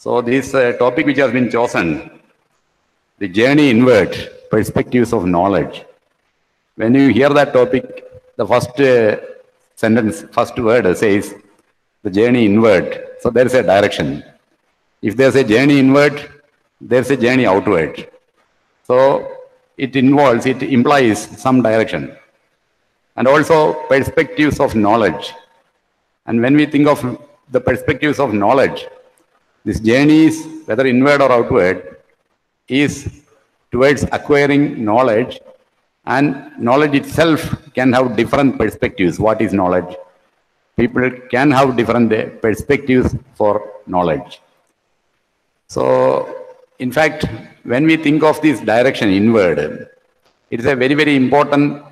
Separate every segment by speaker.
Speaker 1: So this topic which has been chosen, the journey inward, perspectives of knowledge. When you hear that topic, the first sentence, first word says the journey inward. So there is a direction. If there's a journey inward, there's a journey outward. So it implies some direction. And also perspectives of knowledge. And when we think of the perspectives of knowledge, this journey is, whether inward or outward, is towards acquiring knowledge, and knowledge itself can have different perspectives. What is knowledge? People can have different perspectives for knowledge. So, in fact, when we think of this direction inward, it is a very, very important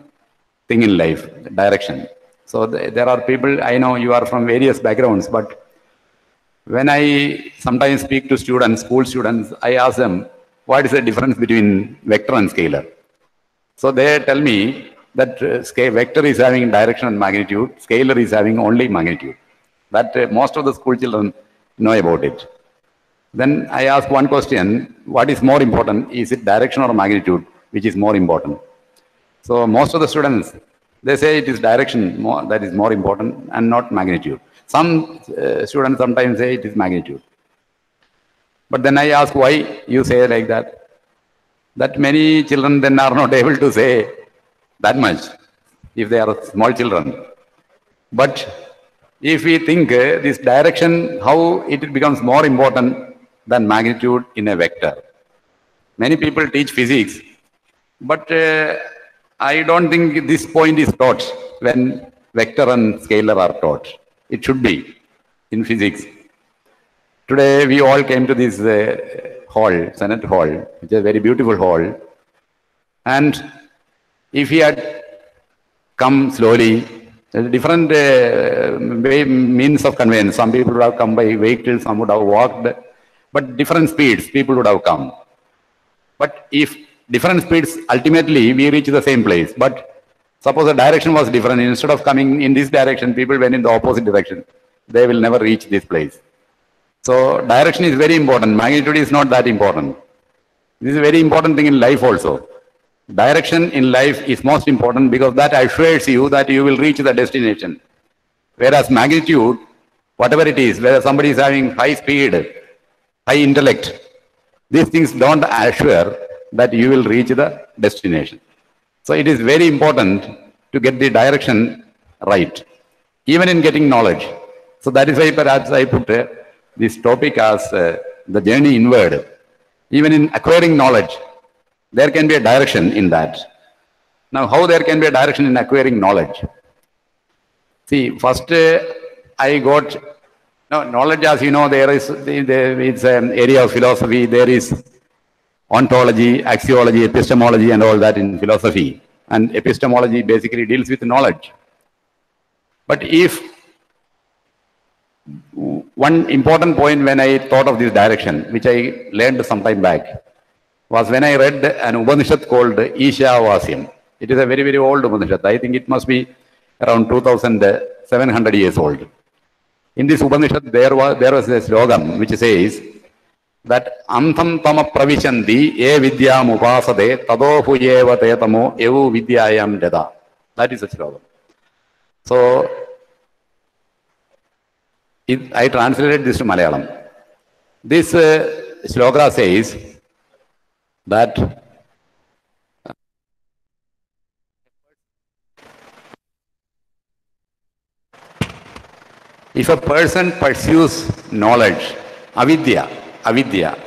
Speaker 1: thing in life, direction. So there are people, I know you are from various backgrounds, but when I sometimes speak to students, school students, I ask them, what is the difference between vector and scalar? So they tell me that vector is having direction and magnitude, scalar is having only magnitude. That most of the school children know about it. Then I ask one question, what is more important? Is it direction or magnitude, which is more important? So most of the students, they say it is direction that is more important and not magnitude. Some students sometimes say it is magnitude. But then I ask why you say like that. That many children then are not able to say that much if they are small children. But if we think this direction, how it becomes more important than magnitude in a vector. Many people teach physics, but I don't think this point is taught when vector and scalar are taught. It should be in physics. Today we all came to this hall, Senate Hall, which is a very beautiful hall. And if he had come slowly, different means of conveyance. Some people would have come by vehicle, some would have walked, but different speeds people would have come. But if different speeds, ultimately we reach the same place. But suppose the direction was different. Instead of coming in this direction, people went in the opposite direction. They will never reach this place. So direction is very important. Magnitude is not that important. This is a very important thing in life also. Direction in life is most important because that assures you that you will reach the destination. Whereas magnitude, whatever it is, whether somebody is having high speed, high intellect, these things don't assure that you will reach the destination. So it is very important to get the direction right, even in getting knowledge. So that is why perhaps I put this topic as the journey inward. Even in acquiring knowledge, there can be a direction in that. Now, how there can be a direction in acquiring knowledge? See, first I got knowledge, as you know, it's an area of philosophy. There is ontology, axiology, epistemology, and all that in philosophy. And epistemology basically deals with knowledge. But if one important point when I thought of this direction, which I learned some time back, was when I read an Upanishad called Ishyavasyam. It is a very, very old Upanishad. I think it must be around 2,700 years old. In this Upanishad, there was a slogan which says that Antam tama pravishanti e vidyam upasade tado huyeva tetamo evu vidyayam dada. That is the slogan. So, I translated this to Malayalam. This sloka says that if a person pursues knowledge, avidya,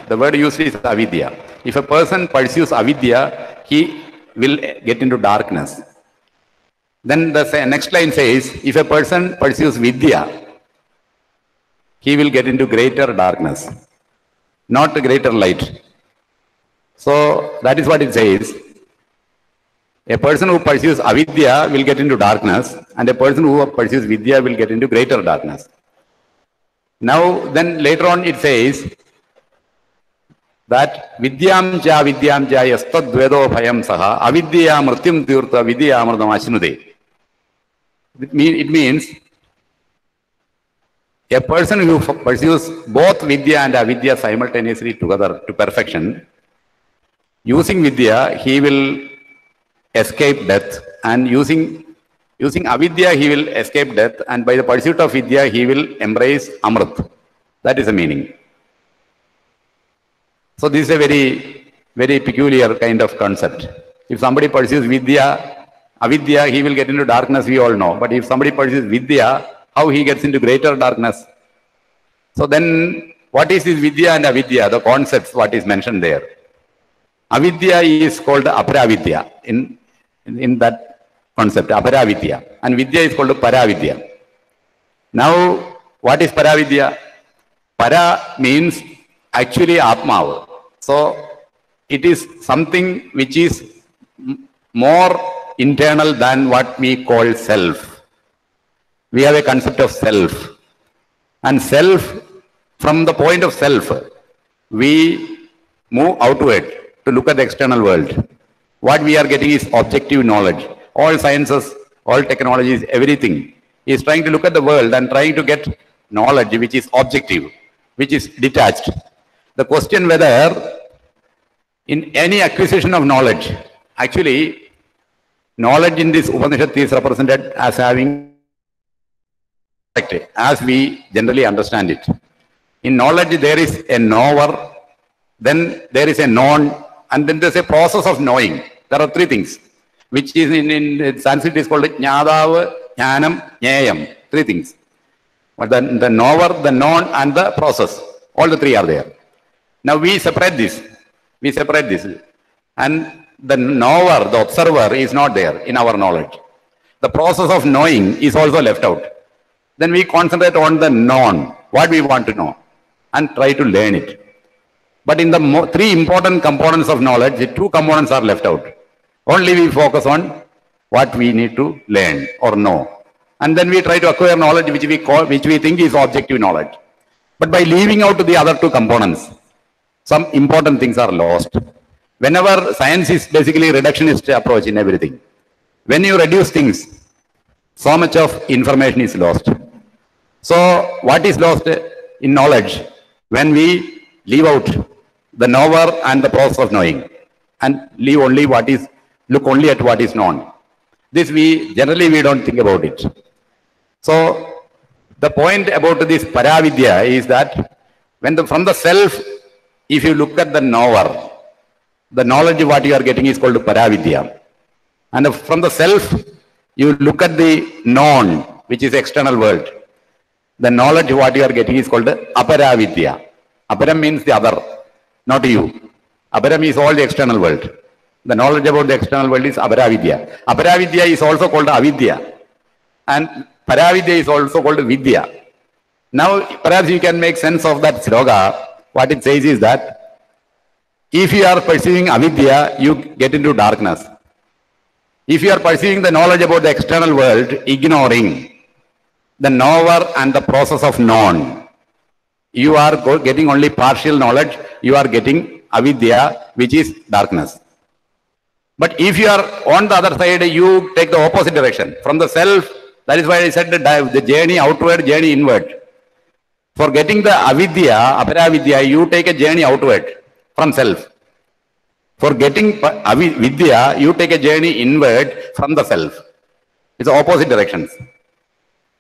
Speaker 1: the word used is avidya. If a person pursues avidya, he will get into darkness. Then the next line says, if a person pursues vidya, he will get into greater darkness, not greater light. So that is what it says. A person who pursues avidya will get into darkness, and a person who pursues vidya will get into greater darkness. Now, then later on it says that vidyam cha yastad dvedo bhayam saha avidya mrityum tirtha vidya amradam ashnude. It means A person who pursues both Vidya and Avidya simultaneously together to perfection, using Vidya, he will escape death, and using Avidya, he will escape death, and by the pursuit of Vidya, he will embrace Amrit. That is the meaning. So this is a very, very peculiar kind of concept. If somebody pursues Avidya, he will get into darkness, we all know. But if somebody pursues Vidya, how he gets into greater darkness? So then, what is this Vidya and Avidya? The concepts, what is mentioned there. Avidya is called Aparavidya in that concept, Aparavidya. And Vidya is called Paravidya. Now, what is Paravidya? Para means actually Atma. So, it is something which is more internal than what we call self. We have a concept of self. And self, from the point of self, we move outward to look at the external world. What we are getting is objective knowledge. All sciences, all technologies, everything is trying to look at the world and trying to get knowledge which is objective, which is detached. The question whether in any acquisition of knowledge, actually, knowledge in this Upanishad is represented as having, as we generally understand it. In knowledge, there is a knower, then there is a known, and then there's a process of knowing. There are three things, which is in Sanskrit is called Jnadav, Jnanam, Jnayam. Three things. But the knower, the known, and the process. All the three are there. Now we separate this. We separate this. And the knower, the observer is not there in our knowledge. The process of knowing is also left out. Then we concentrate on the known, what we want to know, and try to learn it. But in the three important components of knowledge, the two components are left out. Only we focus on what we need to learn or know. And then we try to acquire knowledge which we think is objective knowledge. But by leaving out the other two components, some important things are lost. Whenever science is basically reductionist approach in everything, when you reduce things, so much of information is lost. So what is lost in knowledge? When we leave out the knower and the process of knowing and leave only what is, look only at what is known. This generally we don't think about it. So the point about this Paravidya is that from the self, if you look at the knower, the knowledge what you are getting is called Paravidya. And from the self, you look at the known, which is external world. The knowledge what you are getting is called Aparavidya. Aparam means the other, not you. Aparam is all the external world. The knowledge about the external world is Aparavidya. Aparavidya is also called Avidya. And Paravidya is also called Vidya. Now, perhaps you can make sense of that sloga. What it says is that if you are pursuing Avidya, you get into darkness. If you are pursuing the knowledge about the external world, ignoring the knower and the process of known, you are getting only partial knowledge. You are getting Avidya, which is darkness. But if you are on the other side, you take the opposite direction. From the self, that is why I said the journey outward, journey inward. For getting the Avidya, Aparavidya, you take a journey outward from self. For getting Vidya, you take a journey inward from the self. It's opposite directions.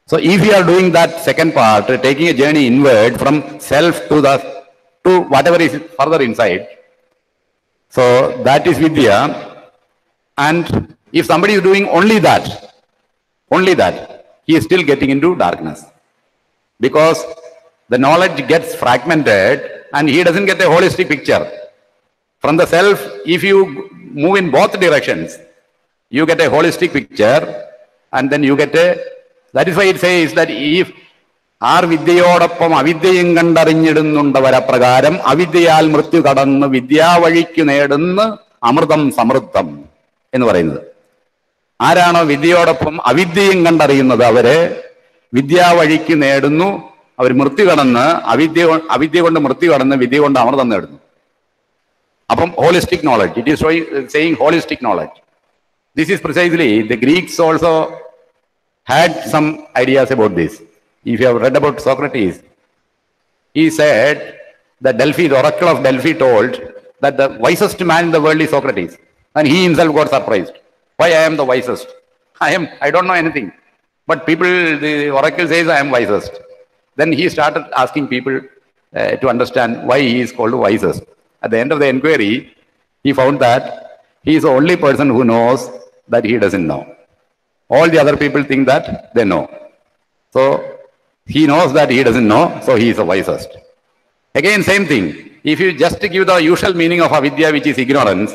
Speaker 1: So if you are doing that second part, taking a journey inward from self to whatever is further inside, so that is Vidya. And if somebody is doing only that, he is still getting into darkness. Because the knowledge gets fragmented and he doesn't get a holistic picture. From the self, if you move in both directions, you get a holistic picture and then you get a, that is why it says that if ആർ വിദ്യയോടൊപ്പം അവിദ്യയും കണ്ടറിഞ്ഞിടുന്നുണ്ടവര പ്രകാരം അവിദ്യയാൽ മൃത്യു കടന്ന് വിദ്യാവഴിക്ക് നേടുന്ന അമൃതം സമൃദ്ധം എന്ന് പറയുന്നത്. ആരാണോ വിദ്യയോടൊപ്പം അവിദ്യയും കണ്ടറിയുന്നത് അവര് വിദ്യാവഴിക്ക് നേടുന്നു. അവർ മൃത്യു കടന്ന് അവിദ്യ കൊണ്ട് മൃത്യു കടന്ന് വിദ്യ കൊണ്ട് അമൃതം നേടുന്നു. അപ്പം holistic knowledge, it is saying holistic knowledge. This is precisely the Greeks also had some ideas about this. if you have read about Socrates, he said that Delphi, the oracle of Delphi told that the wisest man in the world is Socrates. And he himself got surprised. Why I am the wisest? I don't know anything. But people, the oracle says I am wisest. Then he started asking people to understand why he is called wisest. At the end of the inquiry, he found that he is the only person who knows that he doesn't know. All the other people think that they know. So he knows that he doesn't know, so he is the wisest. Again, same thing. If you just give the usual meaning of avidya, which is ignorance,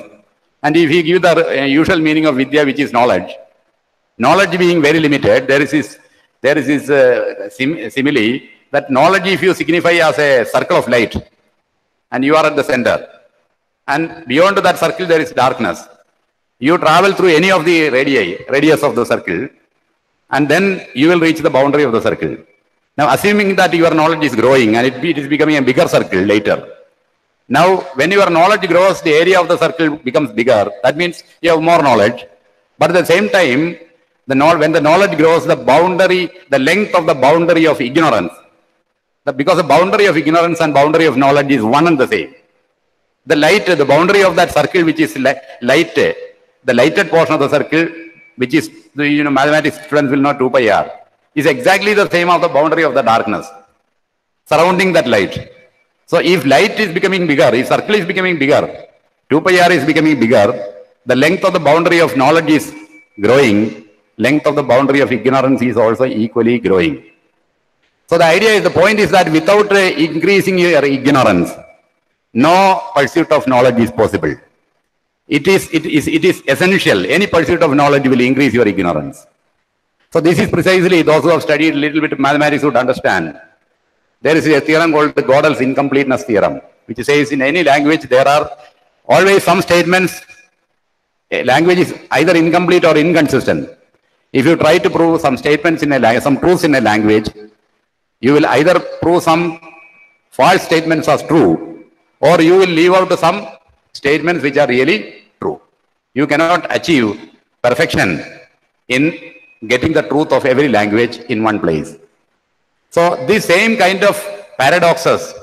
Speaker 1: and if you give the usual meaning of vidya, which is knowledge, knowledge being very limited, there is this simile that knowledge, if you signify as a circle of light, and you are at the center, and beyond that circle there is darkness. You travel through any of the radius of the circle, and then you will reach the boundary of the circle. Now, assuming that your knowledge is growing and it is becoming a bigger circle later. Now, when your knowledge grows, the area of the circle becomes bigger. That means you have more knowledge. But at the same time, when the knowledge grows, the length of the boundary of ignorance, because the boundary of ignorance and boundary of knowledge is one and the same. The boundary of that circle, which is light, the lighted portion of the circle, which is, mathematics students will know 2 pi r, is exactly the same of the boundary of the darkness surrounding that light. So if light is becoming bigger, if circle is becoming bigger, 2 pi r is becoming bigger, the length of the boundary of knowledge is growing, length of the boundary of ignorance is also equally growing. So the point is that without increasing your ignorance, no pursuit of knowledge is possible. It is essential. Any pursuit of knowledge will increase your ignorance. So this is precisely, those who have studied a little bit of mathematics would understand. There is a theorem called the Gödel's incompleteness theorem, which says in any language there are always some statements. A language is either incomplete or inconsistent. If you try to prove some statements some truths in a language, you will either prove some false statements as true, or you will leave out some statements which are really true. You cannot achieve perfection in getting the truth of every language in one place. So these same kind of paradoxes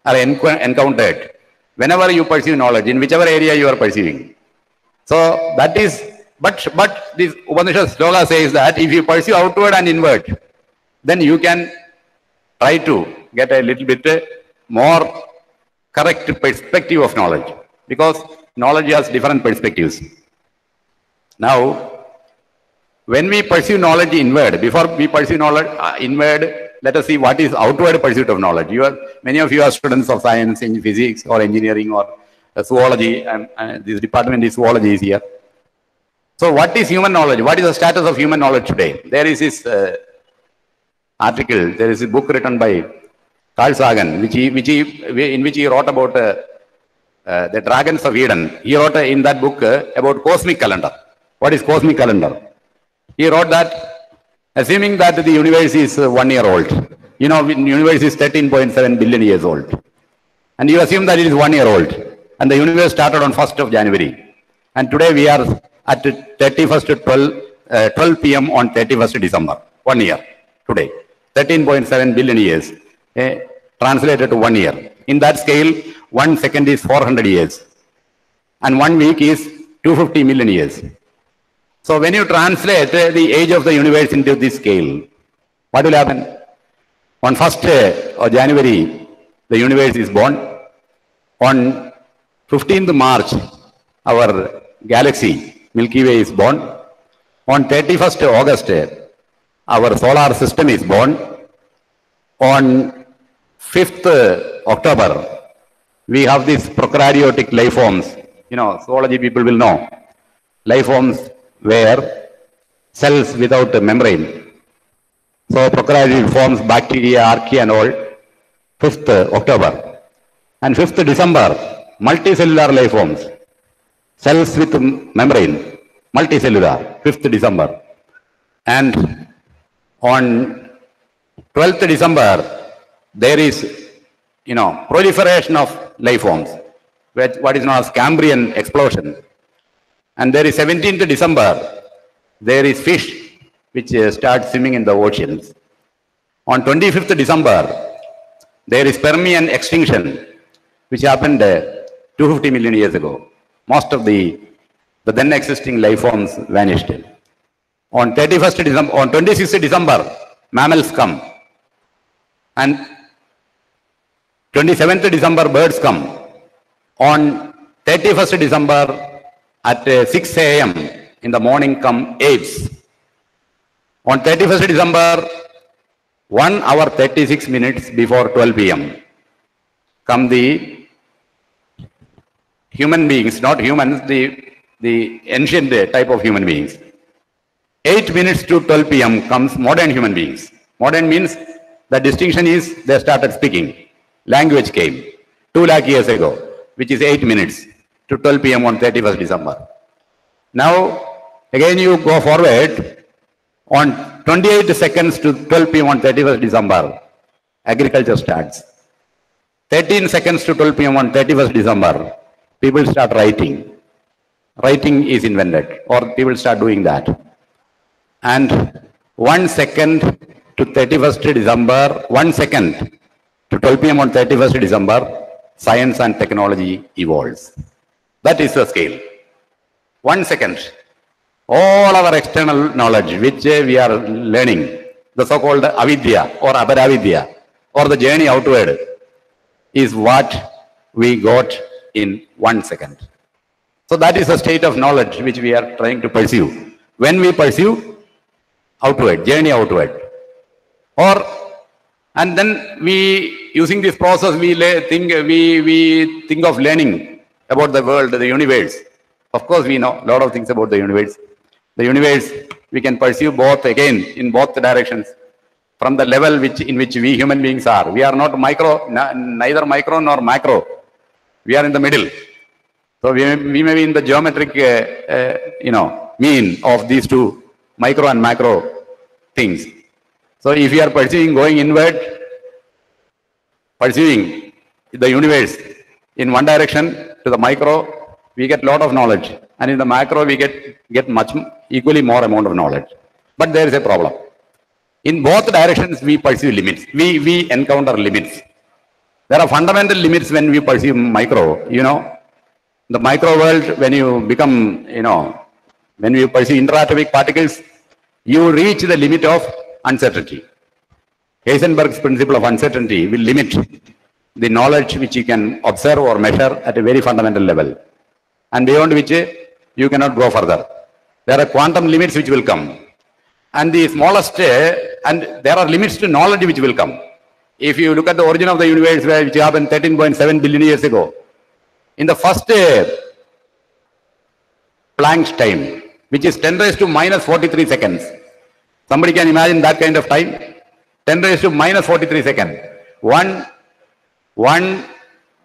Speaker 1: are encountered whenever you pursue knowledge, in whichever area you are pursuing. So that is, but this Upanishad sloka says that if you pursue outward and inward, then you can try to get a little bit more correct perspective of knowledge, because knowledge has different perspectives. Now, when we pursue knowledge inward, before we pursue knowledge inward, let us see what is outward pursuit of knowledge. Many of you are students of science in physics or engineering or zoology, and this department is zoology is here. So what is human knowledge? What is the status of human knowledge today? There is this article, there is a book written by Carl Sagan, in which he wrote about the dragons of Eden. He wrote in that book about cosmic calendar. What is cosmic calendar? He wrote that, assuming that the universe is 1 year old, the universe is 13.7 billion years old. And you assume that it is 1 year old. And the universe started on 1st of January. And today we are at 12 p.m. on 31st December, 1 year today. 13.7 billion years, translated to 1 year. In that scale, 1 second is 400 years. And 1 week is 250 million years. So when you translate the age of the universe into this scale, what will happen? On 1st of January, the universe is born. On 15th March, our galaxy, Milky Way, is born. On 31st August, our solar system is born. On 5th October, we have these prokaryotic life forms. Zoology people will know. Life forms were cells without a membrane. So prokaryotic forms, bacteria, archaea and all. 5th October. And 5th December, multicellular life forms. Cells with membrane, multicellular, 5th December. And on 12th December, there is, proliferation of life forms, what is known as Cambrian explosion. And there is 17th December, there is fish which start swimming in the oceans. On 25th December, there is Permian extinction, which happened 250 million years ago. Most of the then existing life forms vanished. On 31st December, on 26th December, mammals come. And 27th December, birds come. On 31st December, at 6 a.m. in the morning come apes. On 31st December, 1 hour 36 minutes before 12 p.m. come the human beings, not humans, the ancient type of human beings. 8 minutes to 12 p.m. comes modern human beings. Modern means the distinction is they started speaking. Language came 2 lakh years ago, which is 8 minutes to 12 p.m. on 31st December. Now, again you go forward on 28 seconds to 12 p.m. on 31st December, agriculture starts. 13 seconds to 12 p.m. on 31st December, people start writing. Writing is invented, or people start doing that. And 1 second to 31st December, 1 second to 12 p.m. on 31st December, science and technology evolves. That is the scale. 1 second. All our external knowledge, which we are learning, the so-called avidya or aparavidya, or the journey outward, is what we got in 1 second. So that is the state of knowledge which we are trying to pursue. When we pursue outward, journey outward, and then we, using this process, we think of learning about the world, the universe. Of course, we know a lot of things about the universe. The universe, we can pursue both, again, in both directions. From the level in which we human beings are. We are not micro, neither micro nor macro. We are in the middle. So we may be in the geometric, mean of these two, micro and macro things. So if you are pursuing, going inward, pursuing the universe in one direction to the micro, we get a lot of knowledge. And in the macro, we get much equally more amount of knowledge. But there is a problem. In both directions, we pursue limits. We encounter limits. There are fundamental limits when we pursue micro. The micro world, when you become, when you pursue interatomic particles, you reach the limit of uncertainty. Heisenberg's principle of uncertainty will limit the knowledge which you can observe or measure at a very fundamental level. And beyond which you cannot go further. There are quantum limits which will come. And the smallest, and there are limits to knowledge which will come. If you look at the origin of the universe, which happened 13.7 billion years ago, in the first Planck's time, which is 10 raised to minus 43 seconds. Somebody can imagine that kind of time? 10 raised to minus 43 seconds. 1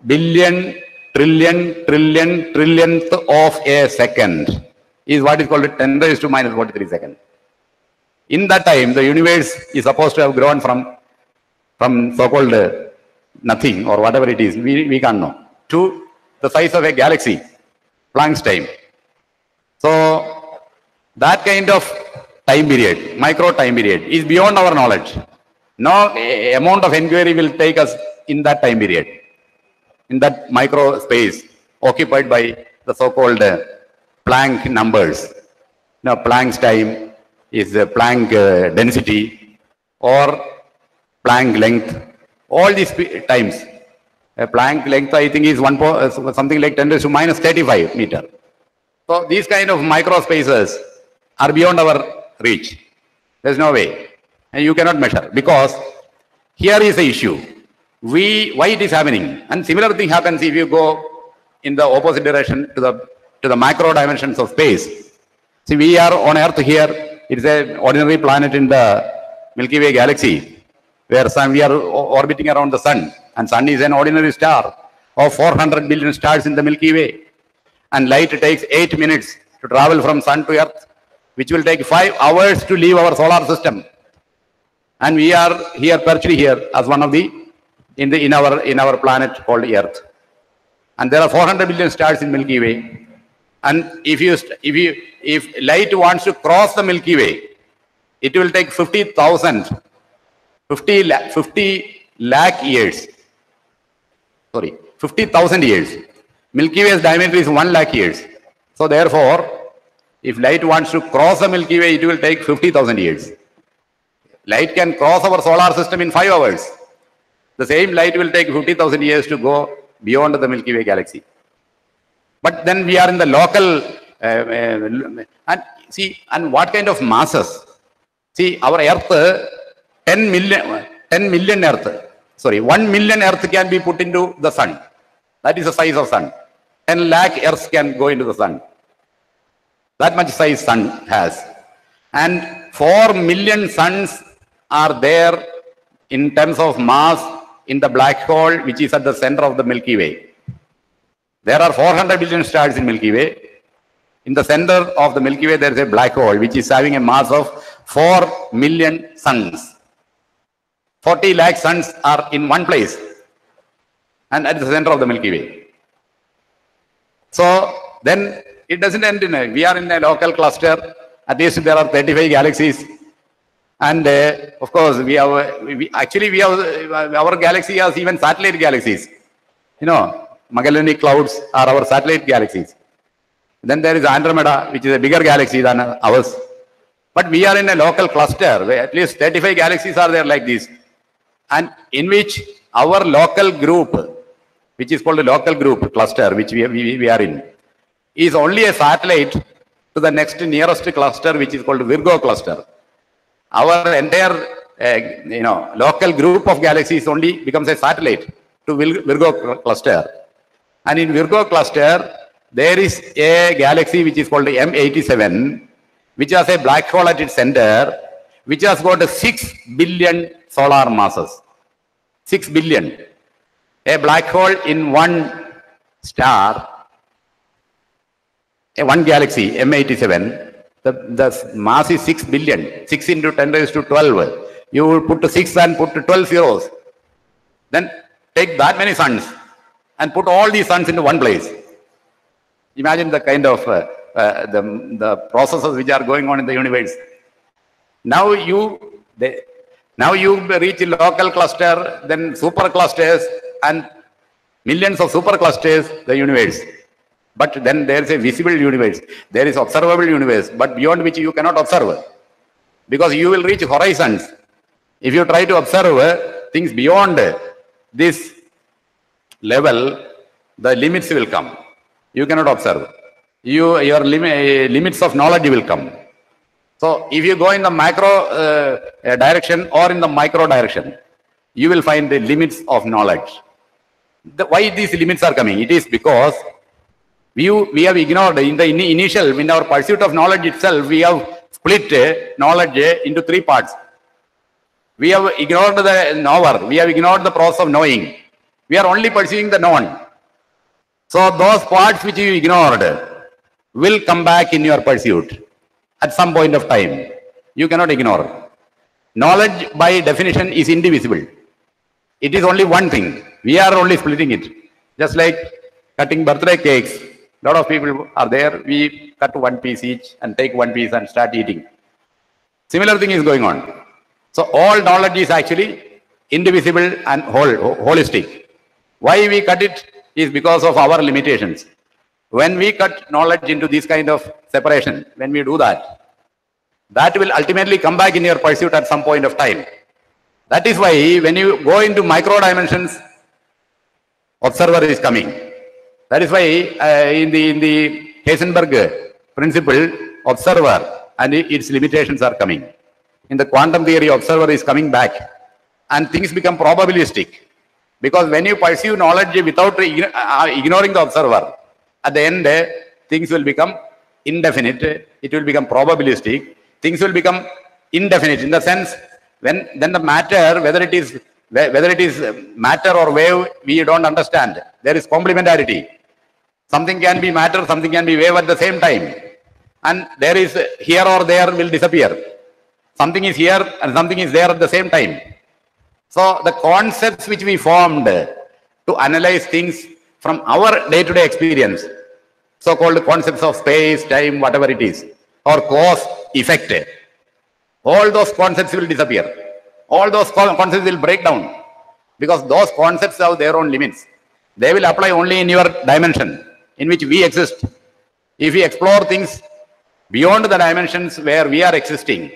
Speaker 1: billion trillionth of a second is what is called 10 raised to minus 43 seconds. In that time, the universe is supposed to have grown from so-called nothing or whatever it is, we can't know, to the size of a galaxy, Planck's time. So that kind of time period, micro time period, is beyond our knowledge. No amount of inquiry will take us in that time period, in that micro space occupied by the so-called Planck numbers. Now, Planck's time is Planck density or Planck length. All these times, Planck length, I think, is something like 10 raised to minus 35 meter. So these kind of micro spaces are beyond our reach. There's no way, and you cannot measure, because here is the issue. Why it is happening? And similar thing happens if you go in the opposite direction to the macro dimensions of space. See, we are on Earth here. It's an ordinary planet in the Milky Way galaxy, where we are orbiting around the sun, and sun is an ordinary star of 400 billion stars in the Milky Way. And light takes 8 minutes to travel from sun to Earth, which will take 5 hours to leave our solar system. And we are here, perched here, as one of the in our planet called Earth. And there are 400 billion stars in Milky Way. And if light wants to cross the Milky Way, it will take 50,000 50 lakh years. Sorry, 50,000 years. Milky Way's diameter is 1 lakh years. So therefore, if light wants to cross the Milky Way, it will take 50,000 years. Light can cross our solar system in 5 hours. The same light will take 50,000 years to go beyond the Milky Way galaxy. But then we are in the local, and see, and what kind of masses? See, our Earth, 10 million Earth, sorry, 1 million Earth can be put into the sun. That is the size of sun. 10 lakh Earths can go into the sun. That much size sun has. And 4 million suns are there in terms of mass in the black hole, which is at the center of the Milky Way. There are 400 billion stars in Milky Way. In the center of the Milky Way, there is a black hole, which is having a mass of 4 million suns. 40 lakh suns are in one place and at the center of the Milky Way. So then it doesn't end in we are in a local cluster. At least there are 35 galaxies. And of course, our galaxy has even satellite galaxies. You know, Magellanic Clouds are our satellite galaxies. Then there is Andromeda, which is a bigger galaxy than ours. But we are in a local cluster where at least 35 galaxies are there like this. And in which our local group, which is called a local group cluster, which we are in, is only a satellite to the next nearest cluster, which is called Virgo cluster. Our entire local group of galaxies only becomes a satellite to Virgo cluster. And in Virgo cluster, there is a galaxy which is called M87, which has a black hole at its center, which has got 6 billion solar masses. 6 billion. A black hole in one star, one galaxy, M87, the mass is 6 billion. 6 into 10 raised to 12. You will put 6 and put 12 zeros. Then take that many suns and put all these suns into one place. Imagine the kind of the processes which are going on in the universe. Now you reach a local cluster, then super clusters, and millions of super clusters, the universe. But then there is a visible universe. There is observable universe, but beyond which you cannot observe. Because you will reach horizons. If you try to observe things beyond this level, the limits will come. You cannot observe. Your limits of knowledge will come. So if you go in the macro direction or in the micro direction, you will find the limits of knowledge. Why these limits are coming? It is because we have ignored in our pursuit of knowledge itself, we have split knowledge into 3 parts. We have ignored the knower. We have ignored the process of knowing. We are only pursuing the known. So those parts which you ignored will come back in your pursuit at some point of time. You cannot ignore. Knowledge by definition is indivisible. It is only one thing. We are only splitting it. Just like cutting birthday cakes. A lot of people are there. We cut one piece each and take one piece and start eating. Similar thing is going on. So all knowledge is actually indivisible and holistic. Why we cut it is because of our limitations. When we cut knowledge into this kind of separation, when we do that, that will ultimately come back in your pursuit at some point of time. That is why when you go into micro dimensions, observer is coming. That is why in the Heisenberg principle, observer and its limitations are coming. In the quantum theory, observer is coming back and things become probabilistic. Because when you pursue knowledge without ignoring the observer, at the end, things will become indefinite. It will become probabilistic. Things will become indefinite in the sense then the matter, whether it is matter or wave, we don't understand. There is complementarity. Something can be matter, something can be wave at the same time. And there is here or there will disappear. Something is here and something is there at the same time. So the concepts which we formed to analyze things from our day-to-day experience, so-called concepts of space, time, whatever it is, or cause, effect, all those concepts will disappear. all those concepts will break down because those concepts have their own limits. They will apply only in your dimension in which we exist. If we explore things beyond the dimensions where we are existing,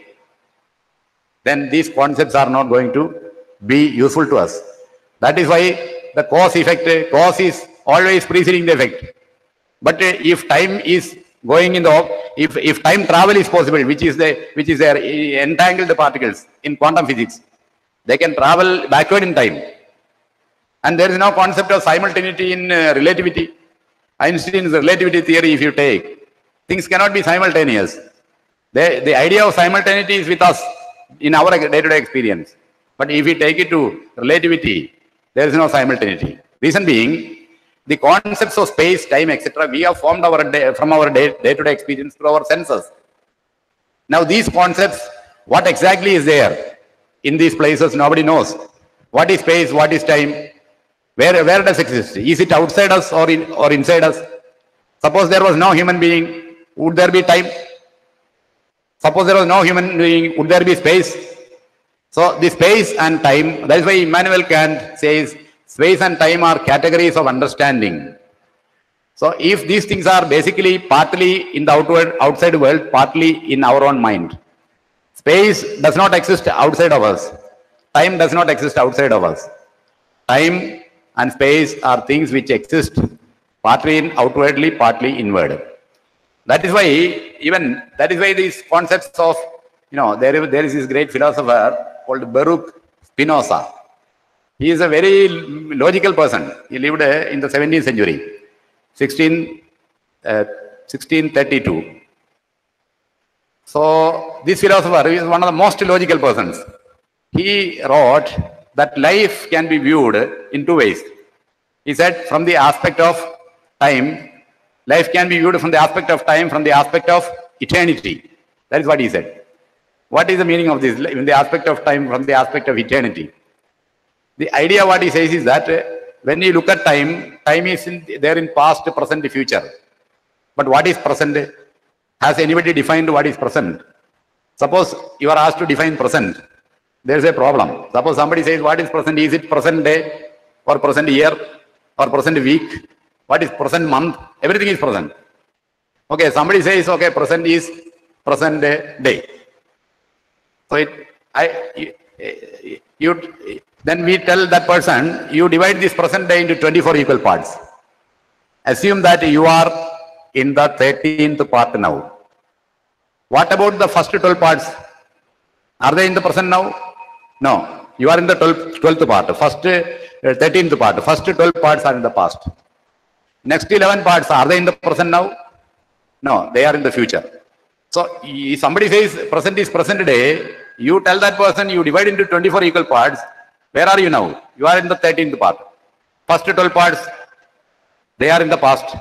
Speaker 1: then these concepts are not going to be useful to us. That is why the cause cause is always preceding the effect. But if time is going in the, if time travel is possible, which is their entangled particles in quantum physics, they can travel backward in time. And there is no concept of simultaneity in relativity. Einstein's relativity theory, if you take, things cannot be simultaneous. The idea of simultaneity is with us in our day-to-day experience. But if we take it to relativity, there is no simultaneity. Reason being, the concepts of space, time, etc., we have formed from our day-to-day experience through our senses. Now these concepts, what exactly is there in these places, nobody knows. What is space, what is time, where does it exist? Is it outside us or inside us? Suppose there was no human being, would there be time? Suppose there was no human being, would there be space? So the space and time, that is why Immanuel Kant says, space and time are categories of understanding. So if these things are basically partly in the outside world, partly in our own mind. Space does not exist outside of us. Time does not exist outside of us. Time and space are things which exist partly outwardly, partly inward. That is why these concepts of, there is this great philosopher called Baruch Spinoza. He is a very logical person. He lived in the 17th century, 1632. So this philosopher is one of the most logical persons. He wrote that life can be viewed in two ways. He said from the aspect of time, life can be viewed from the aspect of time, from the aspect of eternity. That is what he said. What is the meaning of this? In the aspect of time, from the aspect of eternity. The idea what he says is that when you look at time, time is there in past, present, future. But what is present? Has anybody defined what is present? Suppose you are asked to define present. There is a problem. Suppose somebody says what is present? Is it present day or present year or present week? What is present month? Everything is present. Okay, somebody says, okay, present is present day. So then we tell that person, you divide this present day into 24 equal parts. Assume that you are in the 13th part now. What about the first 12 parts? Are they in the present now? No. You are in the 12th part. First 13th part. First 12 parts are in the past. Next 11 parts, are they in the present now? No, they are in the future. So if somebody says present is present day, you tell that person, you divide into 24 equal parts. Where are you now? You are in the 13th part. First 12 parts, they are in the past.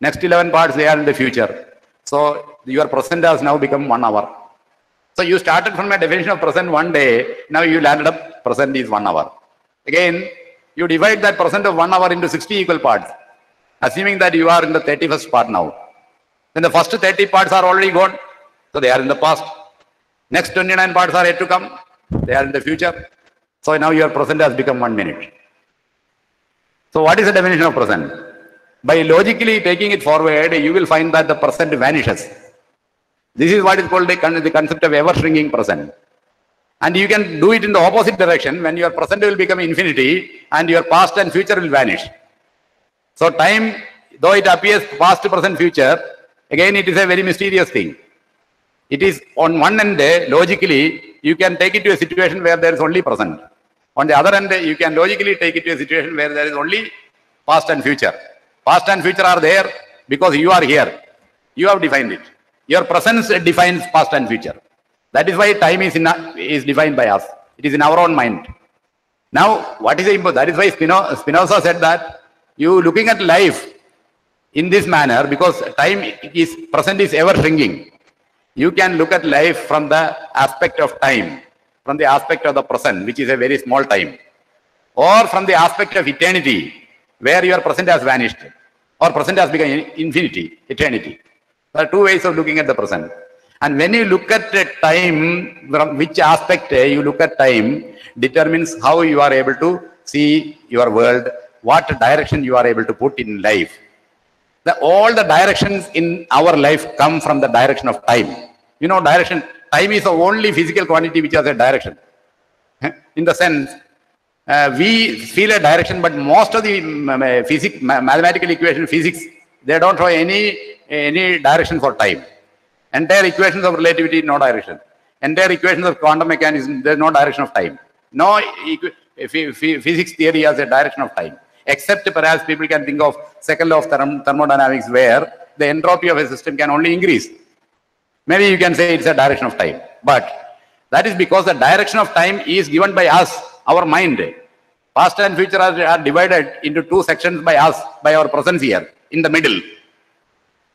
Speaker 1: Next 11 parts, they are in the future. So your present has now become 1 hour. So you started from a definition of present one day, now you landed up present is 1 hour. Again, you divide that present of 1 hour into 60 equal parts, assuming that you are in the 31st part now. Then the first 30 parts are already gone, so they are in the past. Next 29 parts are yet to come, they are in the future. So now your present has become 1 minute. So what is the definition of present? By logically taking it forward, you will find that the present vanishes. This is what is called the concept of ever-shrinking present. And you can do it in the opposite direction, when your present will become infinity and your past and future will vanish. So time, though it appears past, present, future, again it is a very mysterious thing. It is on one end, logically, you can take it to a situation where there is only present. On the other end, you can logically take it to a situation where there is only past and future. Past and future are there because you are here. You have defined it. Your presence defines past and future. That is why time is defined by us. It is in our own mind. Now, what is important? That is why Spinoza said that you looking at life in this manner, because present is ever shrinking. You can look at life from the aspect of time, from the aspect of the present, which is a very small time, or from the aspect of eternity, where your present has vanished, or present has become infinity, eternity. There are two ways of looking at the present. And when you look at time, from which aspect you look at time determines how you are able to see your world, what direction you are able to put in life. All the directions in our life come from the direction of time. You know, direction, time is the only physical quantity which has a direction. In the sense, we feel a direction, but most of the mathematical equation physics, they don't show any direction for time. Entire equations of relativity, no direction. Entire equations of quantum mechanics, there's no direction of time. No physics theory has a direction of time. Except perhaps people can think of second law of thermodynamics, where the entropy of a system can only increase. Maybe you can say it's a direction of time. But that is because the direction of time is given by us, our mind. Past and future are divided into two sections by us, by our presence here, in the middle.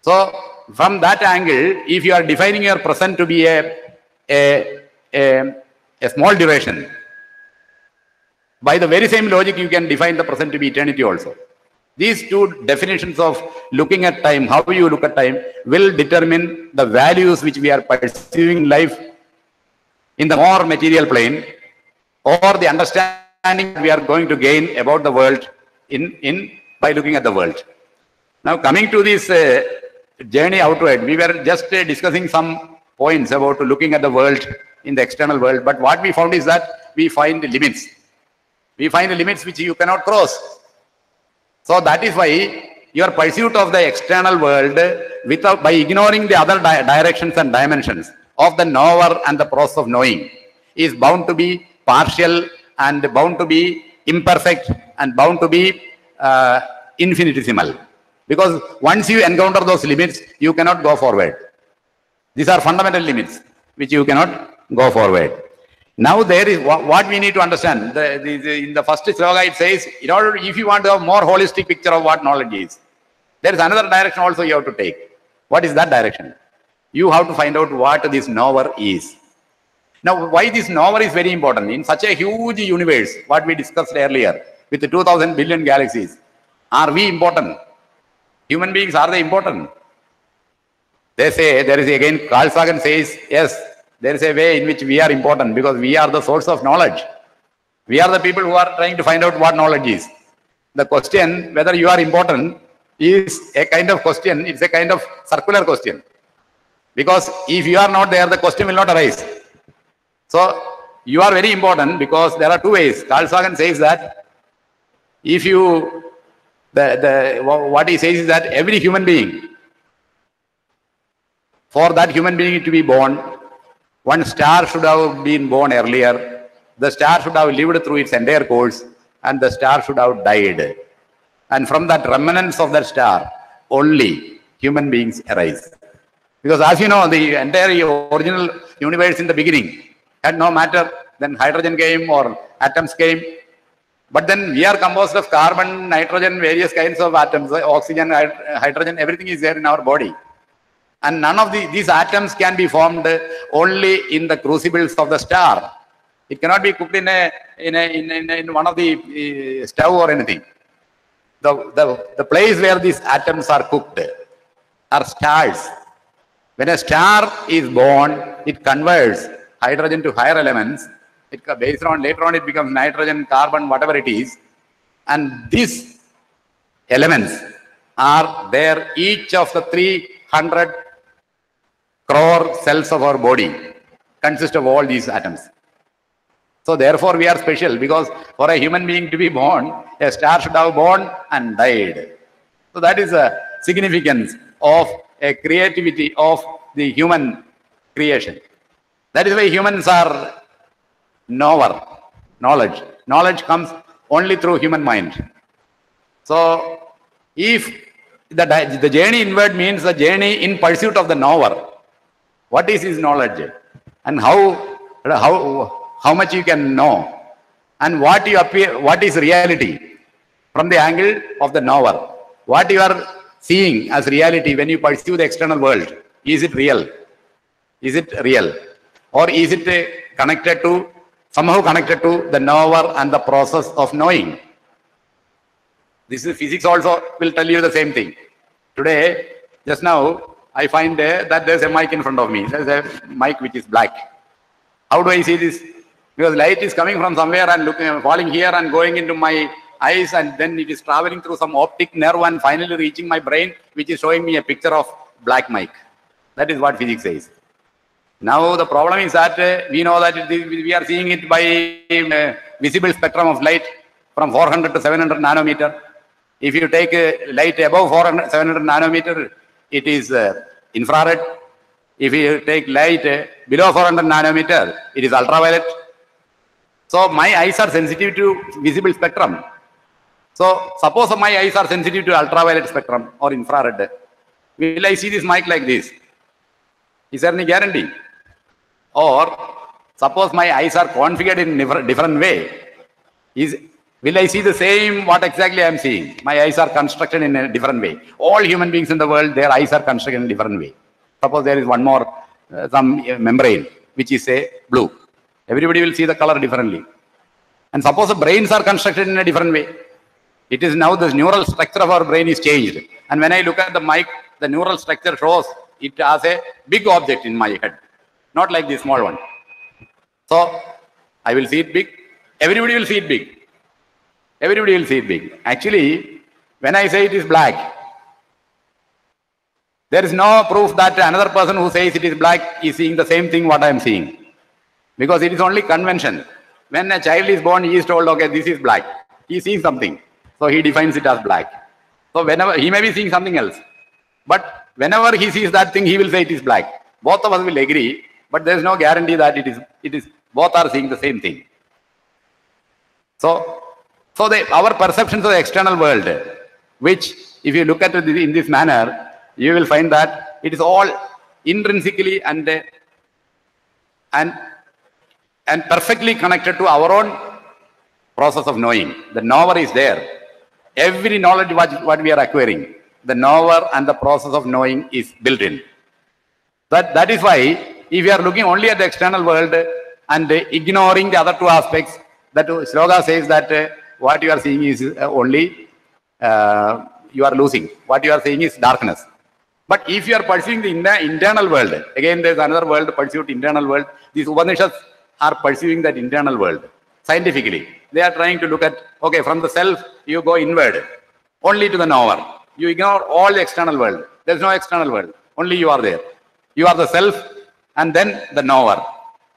Speaker 1: So, from that angle, if you are defining your present to be a small duration, by the very same logic, you can define the present to be eternity also. These two definitions of looking at time, how you look at time, will determine the values which we are pursuing in life in the more material plane, or the understanding we are going to gain about the world by looking at the world. Now, coming to this journey outward, we were just discussing some points about looking at the world in the external world, but what we found is that we find limits. We find limits which you cannot cross. So that is why your pursuit of the external world, by ignoring the other directions and dimensions of the knower and the process of knowing, is bound to be partial and bound to be imperfect and bound to be infinitesimal. Because once you encounter those limits, you cannot go forward. These are fundamental limits which you cannot go forward. Now there is what we need to understand. In the first sloka it says, in order, if you want to have more holistic picture of what knowledge is, there is another direction also you have to take. What is that direction? You have to find out what this knower is. Now, why this knower is very important? In such a huge universe, what we discussed earlier, with the 2000 billion galaxies, are we important? Human beings, are they important? They say, there is again, Carl Sagan says, yes, there is a way in which we are important because we are the source of knowledge. We are the people who are trying to find out what knowledge is. The question whether you are important is a kind of question, it's a kind of circular question. Because if you are not there, the question will not arise. So, you are very important because there are two ways. Carl Sagan says that if you, what he says is that every human being, for that human being to be born, one star should have been born earlier, the star should have lived through its entire course, and the star should have died. And from that remnants of that star, only human beings arise. Because as you know, the entire original universe in the beginning had no matter, then hydrogen came or atoms came. But then we are composed of carbon, nitrogen, various kinds of atoms, oxygen, hydrogen, everything is there in our body. And none of these atoms can be formed only in the crucibles of the star. It cannot be cooked in one of the stove or anything. The place where these atoms are cooked are stars. When a star is born, it converts hydrogen to higher elements. Later on it becomes nitrogen, carbon, whatever it is. And these elements are there, each of the 300 crore cells of our body consist of all these atoms. So therefore we are special, because for a human being to be born, a star should have born and died. So that is a significance of a creativity of the human creation. That is why humans are knowledge. Knowledge comes only through human mind. So if the journey inward means the journey in pursuit of the knower, what is his knowledge, and how much you can know, and what is reality from the angle of the knower. What you are seeing as reality when you pursue the external world, is it real? Is it real? Or is it somehow connected to the knower and the process of knowing? This is physics also will tell you the same thing. Today, just now, I find that there's a mic in front of me. There's a mic which is black. How do I see this? Because light is coming from somewhere and falling here and going into my eyes, and then it is traveling through some optic nerve and finally reaching my brain, which is showing me a picture of black mic. That is what physics says. Now the problem is that we know that we are seeing it by visible spectrum of light from 400 to 700 nanometer. If you take light above 700 nanometer, it is infrared. If you take light below 400 nanometer, it is ultraviolet. So my eyes are sensitive to visible spectrum. So suppose my eyes are sensitive to ultraviolet spectrum or infrared. Will I see this mic like this? Is there any guarantee? Or suppose my eyes are configured in a different way. Will I see the same what exactly I am seeing? My eyes are constructed in a different way. All human beings in the world, their eyes are constructed in a different way. Suppose there is one more, some membrane, which is say blue. Everybody will see the color differently. And suppose the brains are constructed in a different way. It is now the neural structure of our brain is changed. And when I look at the mic, the neural structure shows it as a big object in my head, not like the small one. So I will see it big. Everybody will see it big. Everybody will see it big. Actually, when I say it is black, there is no proof that another person who says it is black is seeing the same thing what I am seeing. Because it is only convention. When a child is born, he is told, okay, this is black. He is seeing something. So he defines it as black. So whenever he may be seeing something else. But whenever he sees that thing, he will say it is black. Both of us will agree, but there is no guarantee that it is both are seeing the same thing. So our perceptions of the external world, which if you look at it in this manner, you will find that it is all intrinsically and perfectly connected to our own process of knowing. The knower is there. Every knowledge what we are acquiring, the knower and the process of knowing is built in. That is why if you are looking only at the external world and ignoring the other two aspects, that Sloka says that what you are seeing is only you are losing. What you are seeing is darkness. But if you are pursuing the internal world, again there is another world pursued, internal world. These Upanishads are pursuing that internal world scientifically. They are trying to look at, okay, from the self you go inward, only to the knower. You ignore all the external world. There is no external world. Only you are there. You are the self and then the knower.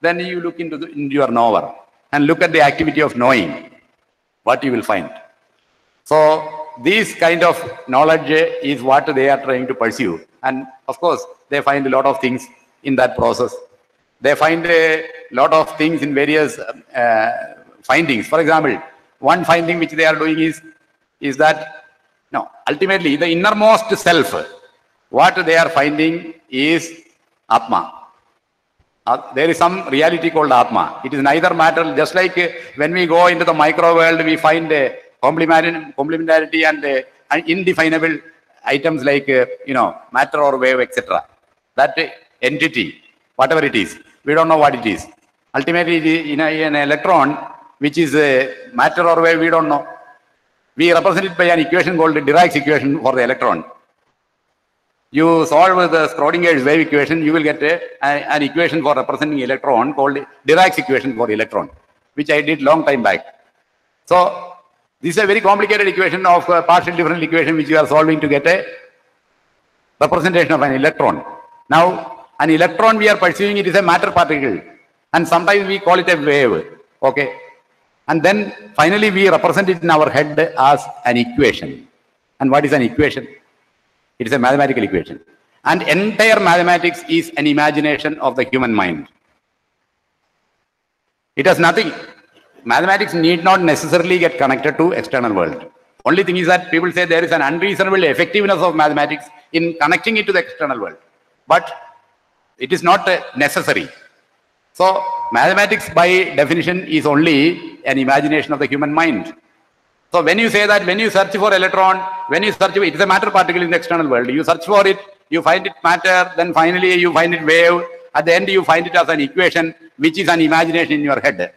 Speaker 1: Then you look into your knower and look at the activity of knowing. What you will find. So this kind of knowledge is what they are trying to pursue. And of course, they find a lot of things in that process. They find a lot of things in various findings. For example, one finding which they are doing is that, no, ultimately the innermost self, what they are finding is Atma. There is some reality called Atma. It is neither matter, just like when we go into the micro world, we find complementarity and indefinable items like, matter or wave, etc. That entity, whatever it is, we don't know what it is. Ultimately, in an electron, which is a matter or wave, we don't know. We represent it by an equation called the Dirac's equation for the electron. You solve the Schrodinger's wave equation, you will get an equation for representing electron called Dirac's equation for electron, which I did long time back. So this is a very complicated equation of a partial differential equation which you are solving to get a representation of an electron. Now, an electron we are pursuing, it is a matter particle, and sometimes we call it a wave. Okay, and then finally we represent it in our head as an equation. And what is an equation? It is a mathematical equation. And entire mathematics is an imagination of the human mind. It has nothing. Mathematics need not necessarily get connected to external world. Only thing is that people say there is an unreasonable effectiveness of mathematics in connecting it to the external world. But it is not necessary. So mathematics by definition is only an imagination of the human mind. So when you say that, when you search for electron, when you search for it is a matter particle in the external world. You search for it, you find it matter, then finally you find it wave. At the end you find it as an equation, which is an imagination in your head.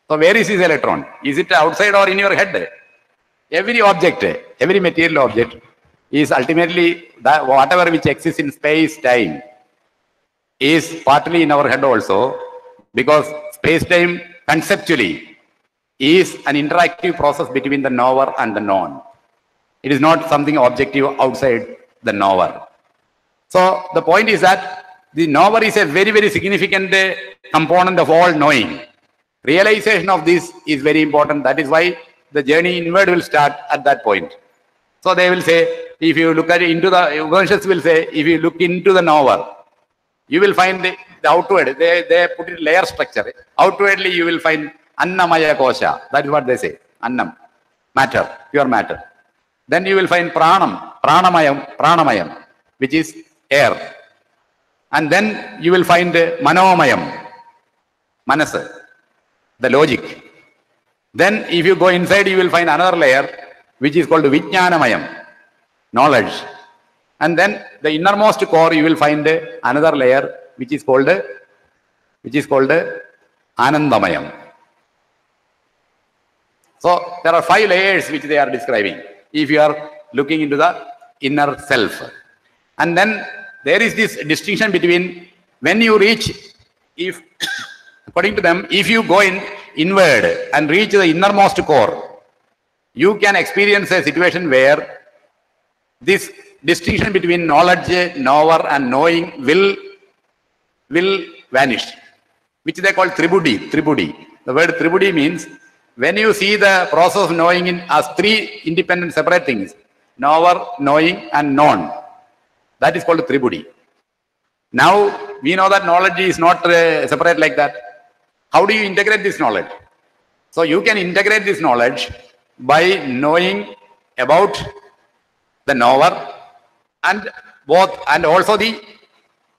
Speaker 1: So where is this electron? Is it outside or in your head? Every object, every material object is ultimately that whatever which exists in space time is partly in our head also, because space time conceptually is an interactive process between the knower and the known. It is not something objective outside the knower. So the point is that the knower is a very, very significant component of all knowing. Realization of this is very important. That is why the journey inward will start at that point. So they will say, if you look at it into the Upanishads will say, if you look into the knower, you will find the outward, they put it layer structure. Outwardly, you will find Annamaya Kosha. That is what they say. Annam, matter, pure matter. Then you will find Pranamayam, which is air. And then you will find Manomayam, Manasa, the logic. Then if you go inside, you will find another layer, which is called Vijnanamayam, knowledge. And then the innermost core, you will find another layer, which is called Anandamayam. So there are 5 layers which they are describing, if you are looking into the inner self. And then there is this distinction between when you reach, if according to them, if you go inward and reach the innermost core, you can experience a situation where this distinction between knowledge, knower and knowing will vanish, which they call tribudi. The word tribudi means when you see the process of knowing as 3 independent separate things, knower, knowing and known, that is called tribudi. Now we know that knowledge is not separate like that. How do you integrate this knowledge? So you can integrate this knowledge by knowing about the knower and both, and also the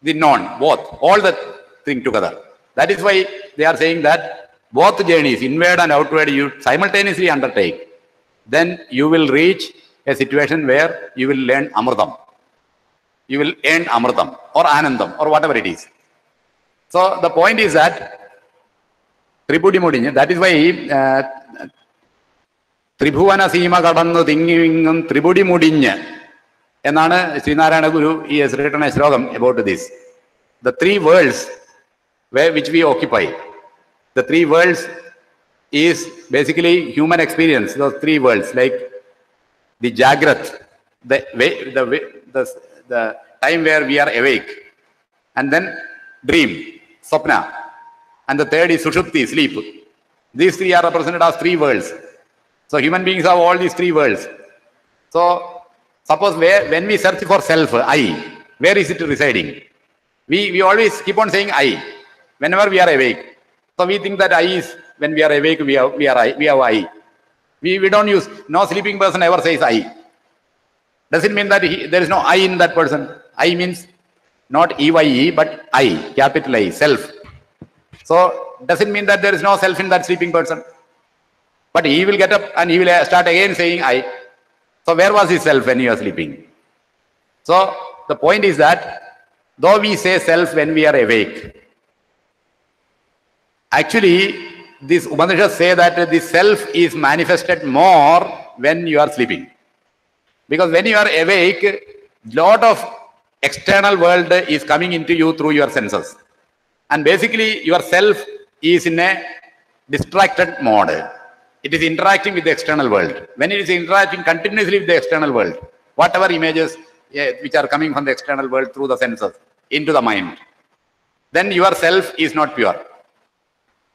Speaker 1: known, both, all the thing together. That is why they are saying that both journeys, inward and outward, you simultaneously undertake. Then you will reach a situation where you will learn Amritam. You will earn Amritam or Anandam or whatever it is. So the point is that Tribudi Mudinja, that is why Tribhuvana Sima Kadannu Thingivingam Tribudi Mudinja. Enana Srinarayana Guru, he has written a slogam about this. The 3 worlds which we occupy. The 3 worlds is basically human experience. Those 3 worlds, like the Jagrat, the time where we are awake, and then dream, Swapna, and the third is Sushupti, sleep. These 3 are represented as 3 worlds. So human beings have all these 3 worlds. So suppose when we search for self, I, where is it residing? We always keep on saying I, whenever we are awake. So we think that I is, when we are awake, we have I. We don't use, no sleeping person ever says I. Does it mean that there is no I in that person? I means not EYE, but I, capital I, self. So does it mean that there is no self in that sleeping person? But he will get up and he will start again saying I. So where was his self when he was sleeping? So the point is that though we say self when we are awake, actually these Upanishads say that the self is manifested more when you are sleeping. Because when you are awake, lot of external world is coming into you through your senses. And basically your self is in a distracted mode. It is interacting with the external world. When it is interacting continuously with the external world, whatever images which are coming from the external world through the senses into the mind, then your self is not pure.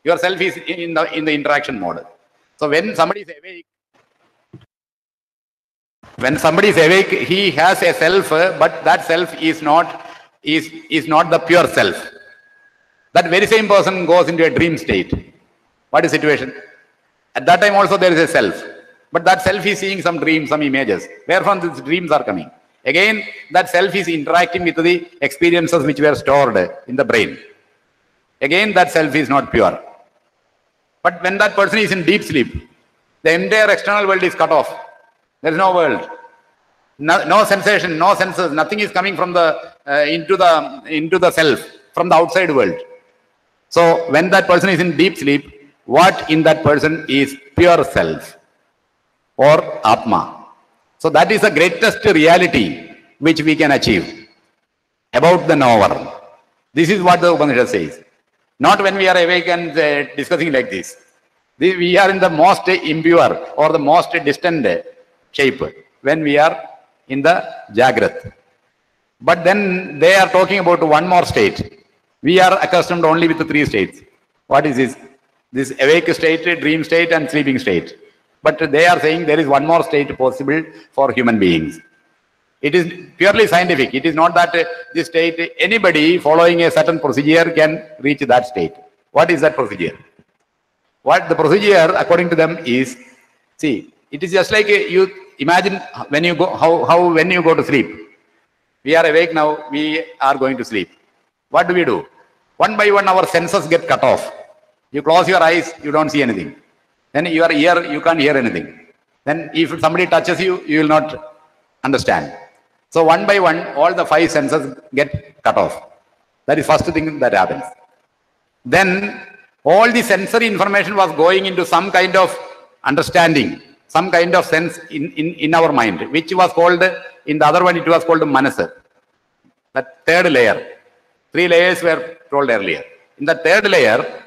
Speaker 1: Your self is in the interaction mode. So when somebody is awake, he has a self, but that self is not the pure self. That very same person goes into a dream state. What is the situation? At that time also there is a self. But that self is seeing some dreams, some images. Where from these dreams are coming? Again, that self is interacting with the experiences which were stored in the brain. Again, that self is not pure. But when that person is in deep sleep, the entire external world is cut off. There is no world. No sensation, no senses, nothing is coming from into the self, from the outside world. So when that person is in deep sleep, what in that person is pure self or Atma. So that is the greatest reality which we can achieve about the knower. This is what the Upanishad says. Not when we are awake and discussing like this. We are in the most impure or the most distant shape when we are in the Jagrat. But then they are talking about one more state. We are accustomed only with the three states. What is this? This awake state, dream state and sleeping state. But they are saying there is one more state possible for human beings. It is purely scientific. It is not that this state, anybody following a certain procedure can reach that state. What is that procedure? What the procedure according to them is, see, it is just like you imagine when you go, when you go to sleep. We are awake now, we are going to sleep. What do? One by one our senses get cut off. You close your eyes, you don't see anything. Then your ear, you can't hear anything. Then if somebody touches you, you will not understand. So one by one, all the five senses get cut off. That is first thing that happens. Then all the sensory information was going into some kind of understanding, some kind of sense in our mind, which was called, in the other one it was called manasa. That third layer. 3 layers were told earlier. In the third layer,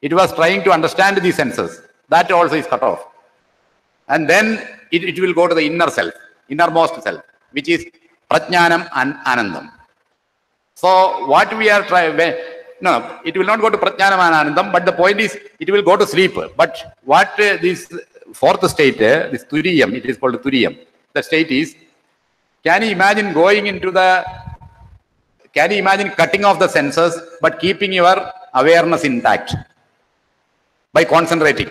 Speaker 1: it was trying to understand the senses. That also is cut off. And then it will go to the inner self, innermost self, which is Prajnanam and Anandam. So what we are trying, no, it will not go to Prajnanam and Anandam, but the point is, it will go to sleep. But what this fourth state, this Turiyam, it is called Turiyam. The state is, can you imagine going into the, can you imagine cutting off the senses, but keeping your awareness intact by concentrating?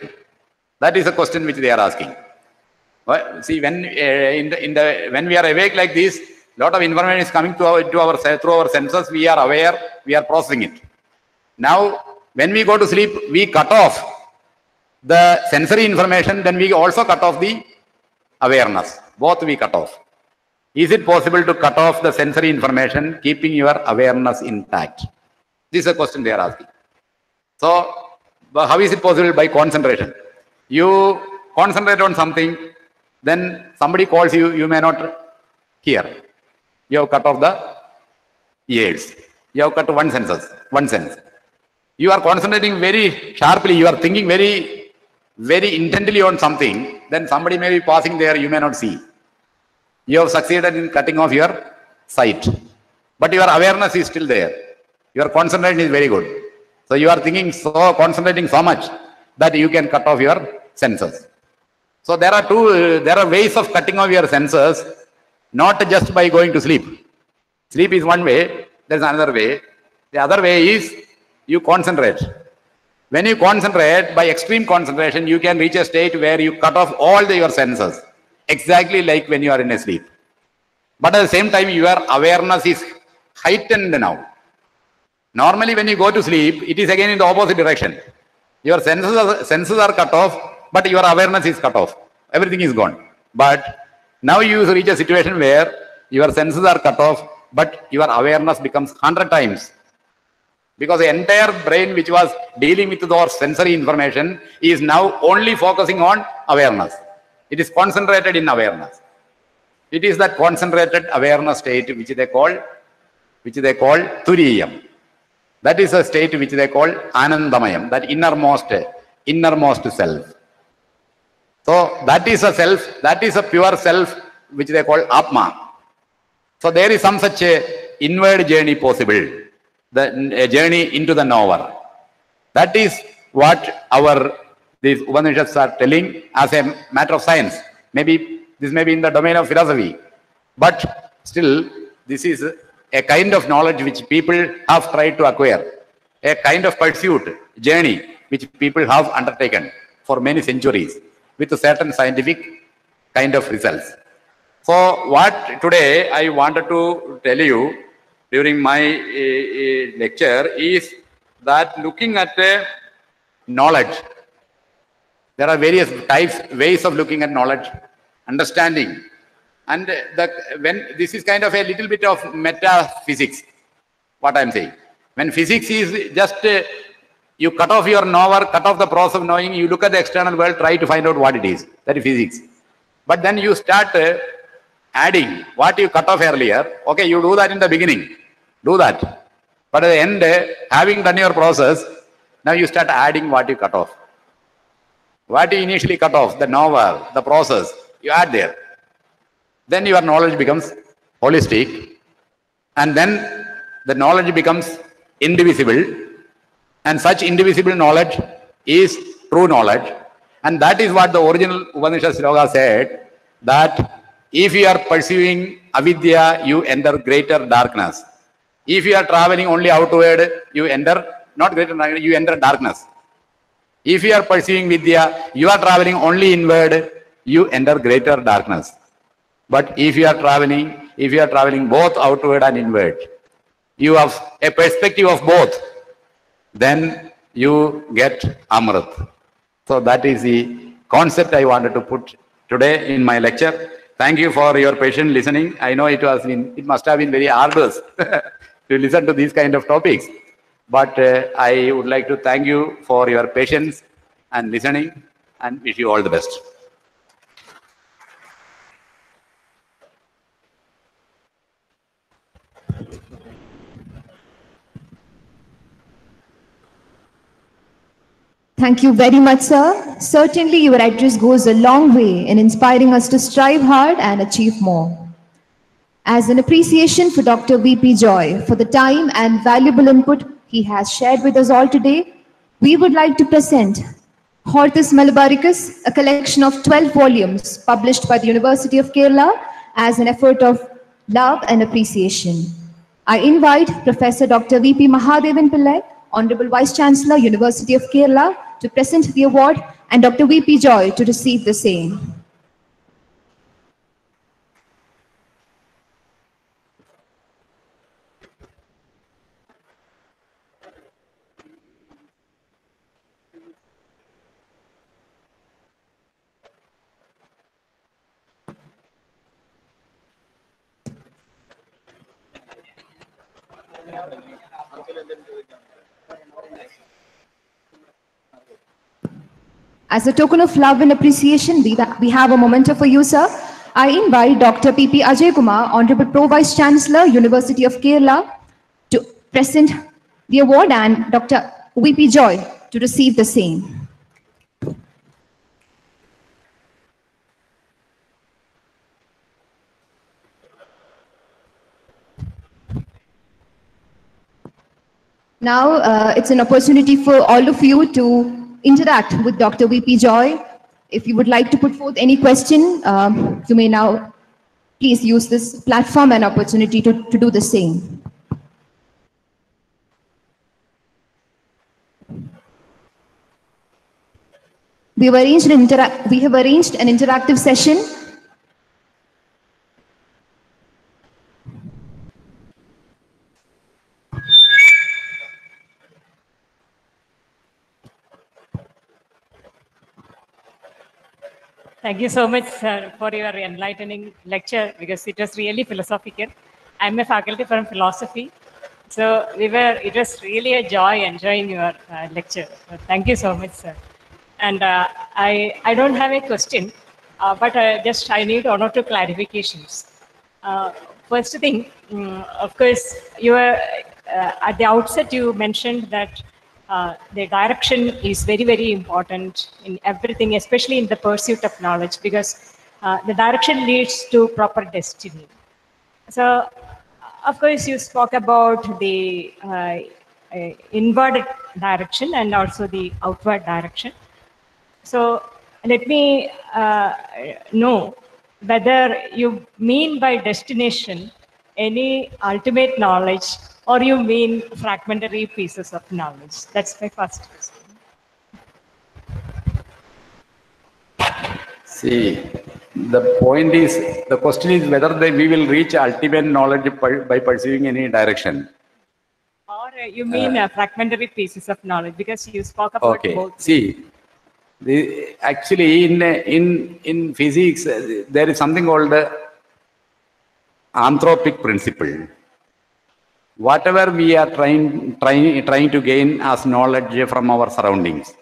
Speaker 1: That is a question which they are asking. Well, see, when when we are awake like this, lot of information is coming to through our senses. We are aware, we are processing it. Now, when we go to sleep, we cut off the sensory information, then we also cut off the awareness. Both we cut off. Is it possible to cut off the sensory information, keeping your awareness intact? This is a question they are asking. So, how is it possible? By concentration. You concentrate on something, then somebody calls you, you may not hear. You have cut off the ears. You have cut one sense. You are concentrating very sharply, you are thinking very, very intently on something, then somebody may be passing there, you may not see. You have succeeded in cutting off your sight. But your awareness is still there. Your concentration is very good. So you are thinking concentrating so much that you can cut off your senses. So there are ways of cutting off your senses, not just by going to sleep. Sleep is one way, there is another way. The other way is you concentrate. When you concentrate, by extreme concentration, you can reach a state where you cut off all your senses, exactly like when you are in a sleep. But at the same time, your awareness is heightened now. Normally, when you go to sleep, it is again in the opposite direction. Your senses are cut off, but your awareness is cut off. Everything is gone. But now you reach a situation where your senses are cut off, but your awareness becomes 100 times. Because the entire brain which was dealing with those sensory information is now only focusing on awareness. It is concentrated in awareness. It is that concentrated awareness state which they call Turiyam. That is a state which they call Anandamayam, that innermost self. So that is a self, that is a pure self which they call Atma. So there is some such a inward journey possible, a journey into the knower. That is what these Upanishads are telling as a matter of science. Maybe this may be in the domain of philosophy, but still this is a kind of knowledge which people have tried to acquire, a kind of pursuit, journey which people have undertaken for many centuries with a certain scientific kind of results. So what today I wanted to tell you during my lecture is that looking at knowledge, there are various ways of looking at knowledge, understanding. And when this is kind of a little bit of metaphysics, what I'm saying. When physics is just, you cut off your knower, cut off the process of knowing, you look at the external world, try to find out what it is. That is physics. But then you start adding what you cut off earlier. Okay, you do that in the beginning. Do that. But at the end, having done your process, now you start adding what you cut off. What you initially cut off, the novel, the process, you add there. Then your knowledge becomes holistic. And then the knowledge becomes indivisible. And such indivisible knowledge is true knowledge. And that is what the original Upanishad sloka said, that if you are pursuing avidya, you enter greater darkness. If you are traveling only outward, you enter, not greater darkness, you enter darkness. If you are pursuing vidya, you are traveling only inward, you enter greater darkness. But if you are traveling both outward and inward, you have a perspective of both, then you get Amrit. So that is the concept I wanted to put today in my lecture. Thank you for your patient listening. I know it must have been very arduous to listen to these kind of topics. But I would like to thank you for your patience and listening and wish you all the best.
Speaker 2: Thank you very much, sir. Certainly, your address goes a long way in inspiring us to strive hard and achieve more. As an appreciation for Dr. V.P. Joy for the time and valuable input he has shared with us all today, we would like to present Hortus Malabaricus, a collection of 12 volumes published by the University of Kerala as an effort of love and appreciation. I invite Professor Dr. V.P. Mahadevan Pillai, Honorable Vice Chancellor, University of Kerala, to present the award, and Dr. V.P. Joy to receive the same. As a token of love and appreciation, we have a memento for you, sir. I invite Dr. P.P. Ajay Kumar, Honorable Pro Vice Chancellor, University of Kerala, to present the award, and Dr. V.P. Joy to receive the same. Now, it's an opportunity for all of you to interact with Dr. V.P. Joy. If you would like to put forth any question, you may now please use this platform and opportunity to do the same. We have arranged an interactive session.
Speaker 3: Thank you so much, sir, for your enlightening lecture, because it was really philosophical. I'm a faculty from philosophy, so it was really a joy enjoying your lecture. So thank you so much, sir. And I don't have a question, but I need one or two clarifications. First thing, of course, you were at the outset you mentioned that the direction is very, very important in everything, especially in the pursuit of knowledge, because the direction leads to proper destiny. So, of course, you spoke about the inward direction and also the outward direction. So, let me know whether you mean by destination any ultimate knowledge, or you mean fragmentary pieces of knowledge? That's my first question.
Speaker 1: See, the question is whether we will reach ultimate knowledge by pursuing any direction.
Speaker 3: Or you mean fragmentary pieces of knowledge, because you spoke about both.
Speaker 1: See, actually in physics, there is something called the anthropic principle. Whatever we are trying to gain as knowledge from our surroundings,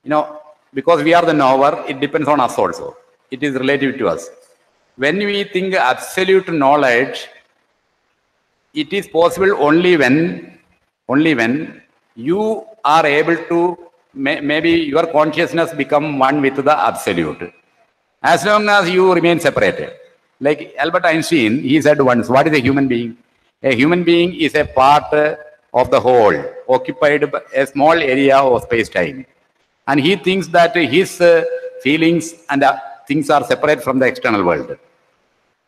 Speaker 1: because we are the knower, it depends on us also. It is relative to us. when we think absolute knowledge, it is possible only when you are able to, maybe your consciousness become one with the absolute. As long as you remain separated. Like Albert Einstein, he said once, what is a human being? A human being is a part of the whole, occupied by a small area of space-time. And he thinks that his feelings and things are separate from the external world.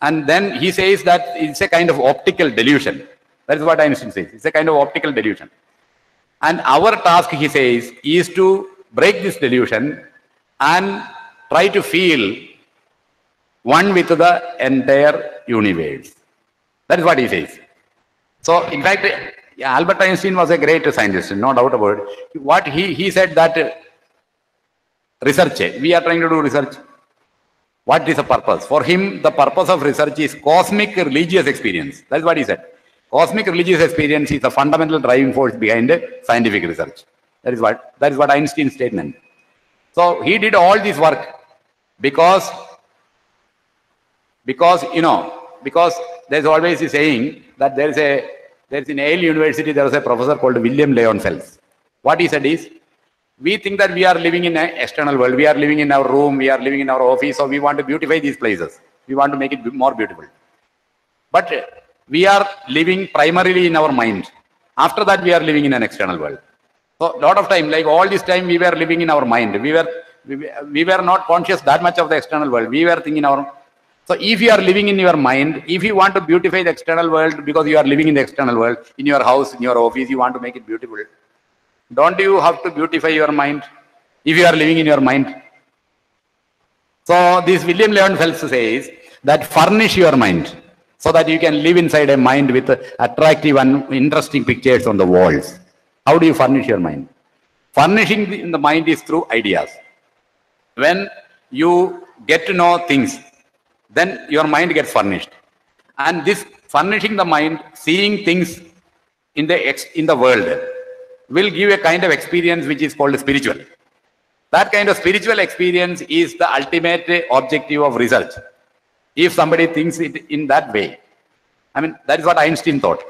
Speaker 1: And then he says that it's a kind of optical delusion. That is what Einstein says. It's a kind of optical delusion. And our task, he says, is to break this delusion and try to feel one with the entire universe. That is what he says. So, in fact, Albert Einstein was a great scientist, no doubt about it. What he said that research, we are trying to do research. What is the purpose? For him, the purpose of research is cosmic religious experience. That is what he said. Cosmic religious experience is the fundamental driving force behind scientific research. That is what Einstein's statement. So he did all this work because there's always a saying that there's in Yale University, there was a professor called William Leon Phelps. What he said is, we think that we are living in an external world. We are living in our room. We are living in our office. So we want to beautify these places. We want to make it more beautiful. But we are living primarily in our mind. After that, we are living in an external world. So a lot of time, like all this time, we were living in our mind. We were not conscious that much of the external world. We were thinking So if you are living in your mind, if you want to beautify the external world because you are living in the external world, in your house, in your office, you want to make it beautiful. Don't you have to beautify your mind if you are living in your mind? So this William Leon Phelps says that furnish your mind so that you can live inside a mind with attractive and interesting pictures on the walls. How do you furnish your mind? Furnishing the mind is through ideas. When you get to know things, then your mind gets furnished. And this furnishing the mind, seeing things in the world, will give a kind of experience which is called spiritual. That kind of spiritual experience is the ultimate objective of research. If somebody thinks it in that way, I mean, that is what Einstein thought.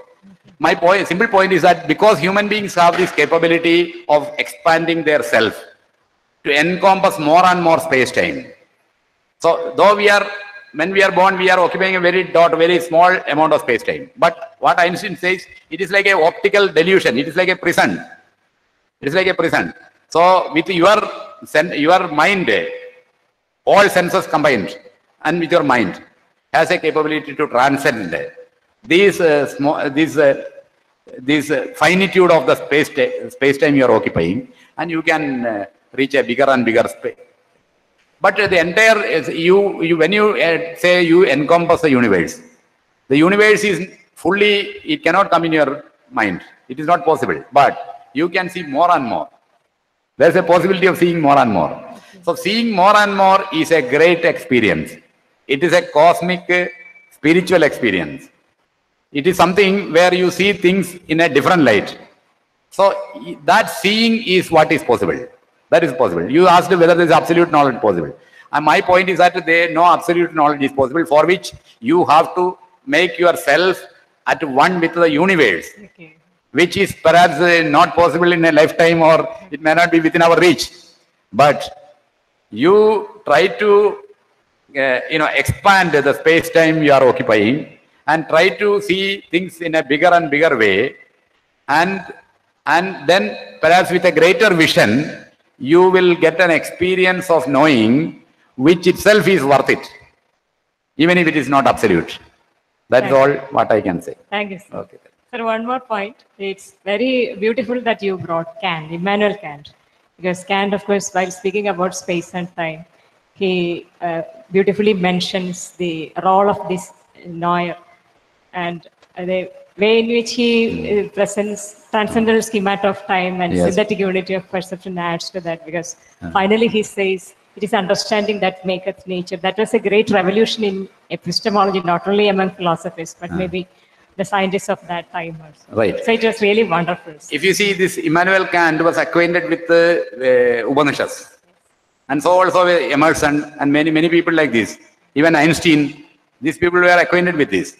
Speaker 1: My simple point is that because human beings have this capability of expanding their self to encompass more and more space-time. So, though when we are born, we are occupying a very small amount of space-time. But what Einstein says, it is like an optical delusion. It is like a prison. It is like a prison. So, with your mind, all senses combined, and with your mind, has a capability to transcend this finitude of the space-time you are occupying, and you can reach a bigger and bigger space. But the entire, when you say you encompass the universe is fully, it cannot come in your mind. It is not possible. But you can see more and more. There is a possibility of seeing more and more. So seeing more and more is a great experience. It is a cosmic spiritual experience. It is something where you see things in a different light. So that seeing is what is possible. That is possible. You asked whether there is absolute knowledge possible. And my point is that no absolute knowledge is possible, for which you have to make yourself at one with the universe, which is perhaps not possible in a lifetime, or it may not be within our reach. But you try to expand the space-time you are occupying and try to see things in a bigger and bigger way, and then perhaps with a greater vision, you will get an experience of knowing which itself is worth it, even if it is not absolute. That's all what I can say.
Speaker 3: Thank you, sir.
Speaker 1: Okay.
Speaker 3: Sir, one more point. It's very beautiful that you brought Kant, Immanuel Kant, because Kant, of course, while speaking about space and time, he beautifully mentions the role of this Neuer and the way in which he presents transcendental schemata of time and synthetic unity of perception adds to that, because finally he says, it is understanding that maketh nature. That was a great revolution in epistemology, not only among philosophers, but maybe the scientists of that time also.
Speaker 1: Right.
Speaker 3: So it was really wonderful.
Speaker 1: If you see, this Immanuel Kant was acquainted with the Upanishads. And so also Emerson and many people like this. Even Einstein These people were acquainted with this.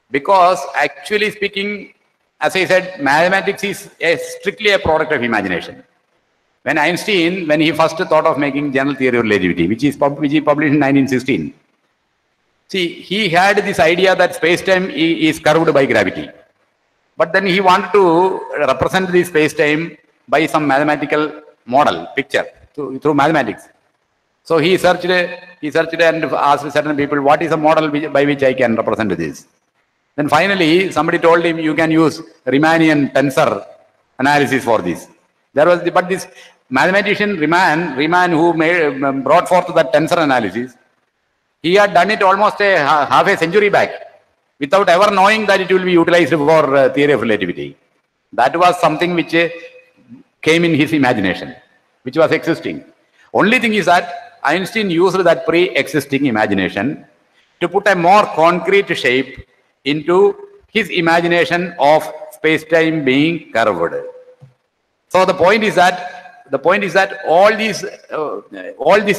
Speaker 1: Because actually speaking, as I said, mathematics is strictly a product of imagination. When Einstein, when he first thought of making general theory of relativity, which he published in 1916, see, he had this idea that space-time is curved by gravity. But then he wanted to represent the space-time by some mathematical model, picture, through mathematics. So he searched and asked certain people, what is a model by which I can represent this? Then finally, somebody told him, you can use Riemannian tensor analysis for this. But this mathematician Riemann, who brought forth that tensor analysis, he had done it almost half a century back, without ever knowing that it will be utilized for theory of relativity. That was something which came in his imagination, which was existing. Only thing is that Einstein used that pre-existing imagination to put a more concrete shape into his imagination of space-time being curved. So the point is that all these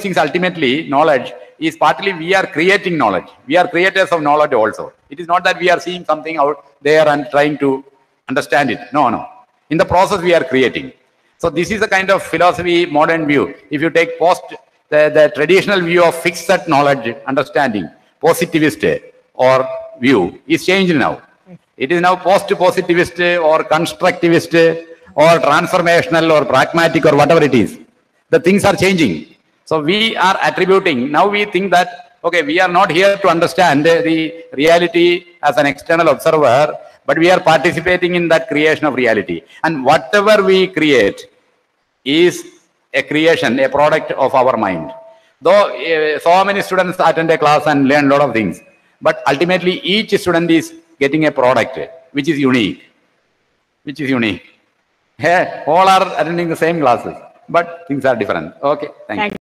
Speaker 1: things, ultimately knowledge is partly we are creating knowledge. We are creators of knowledge also. It is not that we are seeing something out there and trying to understand it. No. In the process we are creating. So this is a kind of philosophy, modern view. If you take the traditional view of fixed knowledge, understanding, positivist or view is changed now. It is now post-positivist or constructivist or transformational or pragmatic or whatever it is. The things are changing. So we are attributing, now we think that, okay, we are not here to understand the reality as an external observer, but we are participating in that creation of reality. And whatever we create is a creation, a product of our mind. Though so many students attend a class and learn a lot of things, but ultimately each student is getting a product which is unique. All are attending the same classes, but things are different. Okay, thank you.